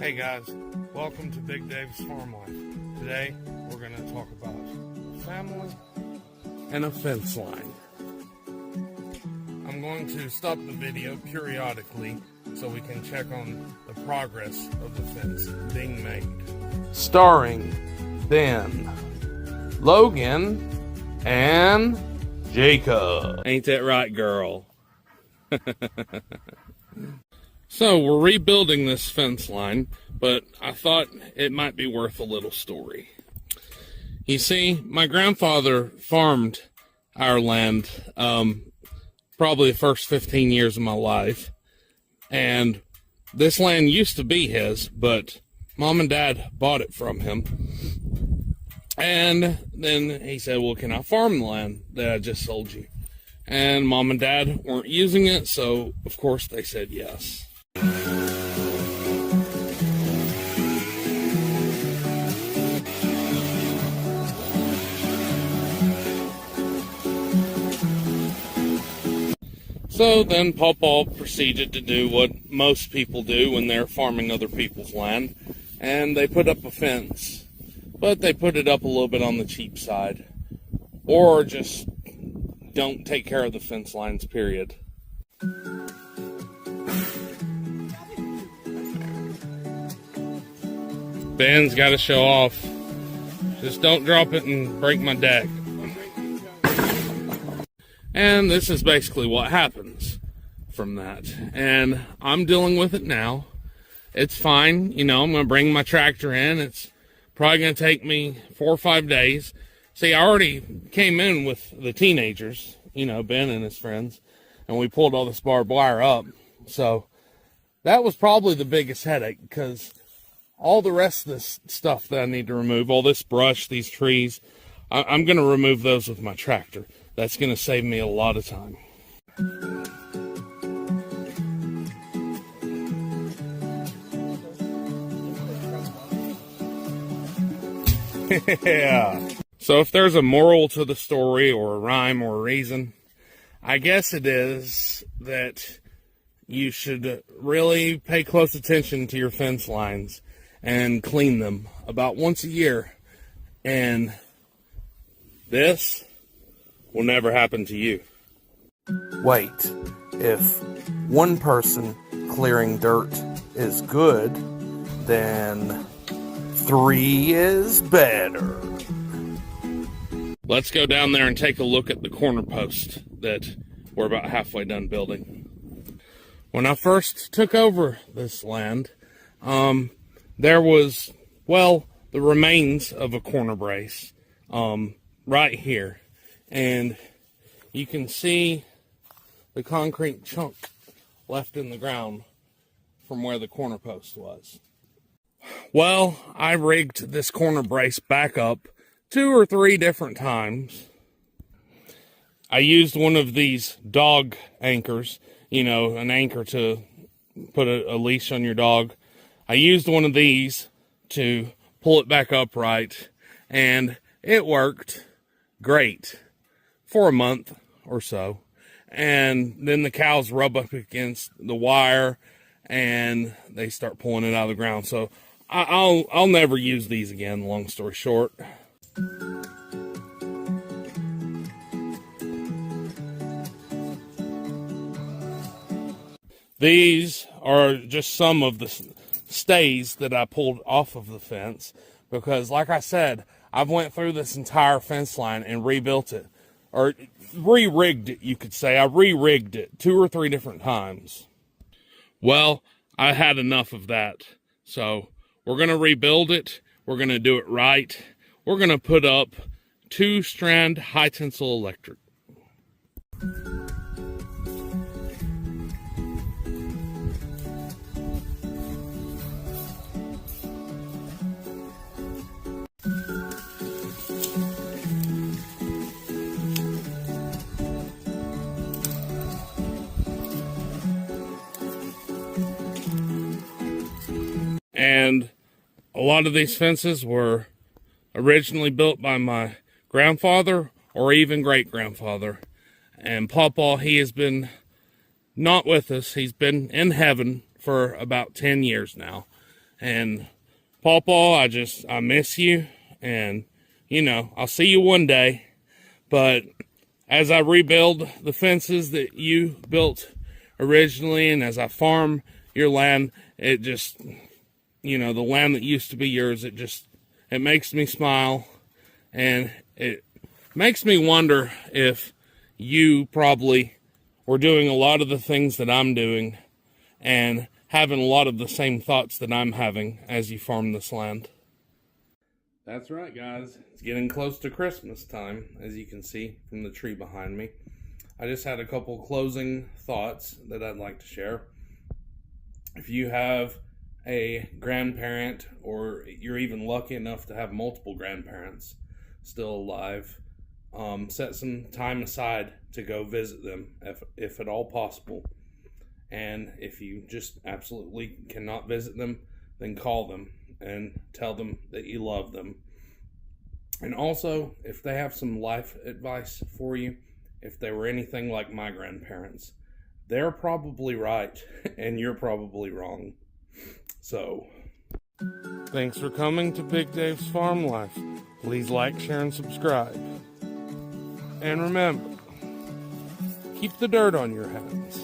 Hey guys, welcome to Big Dave's Farm Life. Today we're going to talk about family and a fence line. I'm going to stop the video periodically so we can check on the progress of the fence being made. Starring Ben, Logan, and Jacob. Ain't that right, girl? So we're rebuilding this fence line, but I thought it might be worth a little story. You see, my grandfather farmed our land probably the first 15 years of my life, and this land used to be his, but Mom and Dad bought it from him. And then he said, well, can I farm the land that I just sold you? And Mom and Dad weren't using it, so of course they said yes. So then Pawpaw proceeded to do what most people do when they're farming other people's land, and they put up a fence. But they put it up a little bit on the cheap side, or just don't take care of the fence lines, period. Ben's got to show off. Just don't drop it and break my deck. And this is basically what happens from that. And I'm dealing with it now. It's fine. You know, I'm going to bring my tractor in. It's probably going to take me 4 or 5 days. See, I already came in with the teenagers, you know, Ben and his friends, and we pulled all this barbed wire up. So that was probably the biggest headache, because all the rest of this stuff that I need to remove, all this brush, these trees, I'm going to remove those with my tractor. That's going to save me a lot of time. Yeah. So if there's a moral to the story, or a rhyme, or a reason, I guess it is that you should really pay close attention to your fence lines and clean them about once a year. And this will never happen to you. Wait, if one person clearing dirt is good, then 3 is better. Let's go down there and take a look at the corner post that we're about halfway done building. When I first took over this land, there was, well, the remains of a corner brace right here. And you can see the concrete chunk left in the ground from where the corner post was. Well, I rigged this corner brace back up 2 or 3 different times. I used one of these dog anchors, you know, an anchor to put a leash on your dog. I used one of these to pull it back upright, and it worked great for a month or so. And then the cows rub up against the wire and they start pulling it out of the ground. So I'll never use these again, long story short. These are just some of the stays that I pulled off of the fence, because like I said, I've went through this entire fence line and rebuilt it, or re-rigged it, you could say. I re-rigged it 2 or 3 different times. Well, I had enough of that. So we're going to rebuild it. We're going to do it right. We're going to put up 2-strand high tensile electric. And a lot of these fences were originally built by my grandfather or even great-grandfather. And Pawpaw, he has been not with us. He's been in heaven for about 10 years now. And Pawpaw, I miss you, and I'll see you one day. But as I rebuild the fences that you built originally, and as I farm your land, it just, the land that used to be yours, it makes me smile, and it makes me wonder if you probably were doing a lot of the things that I'm doing and having a lot of the same thoughts that I'm having as you farm this land. That's right, guys. It's getting close to Christmas time, as you can see from the tree behind me. I just had a couple closing thoughts that I'd like to share. If you have a grandparent, or you're even lucky enough to have multiple grandparents still alive, set some time aside to go visit them, if at all possible. And if you just absolutely cannot visit them, then call them and tell them that you love them. And also, if they have some life advice for you, if they were anything like my grandparents, they're probably right and you're probably wrong. So, thanks for coming to Big Dave's Farm Life. Please like, share, and subscribe. And remember, keep the dirt on your hands.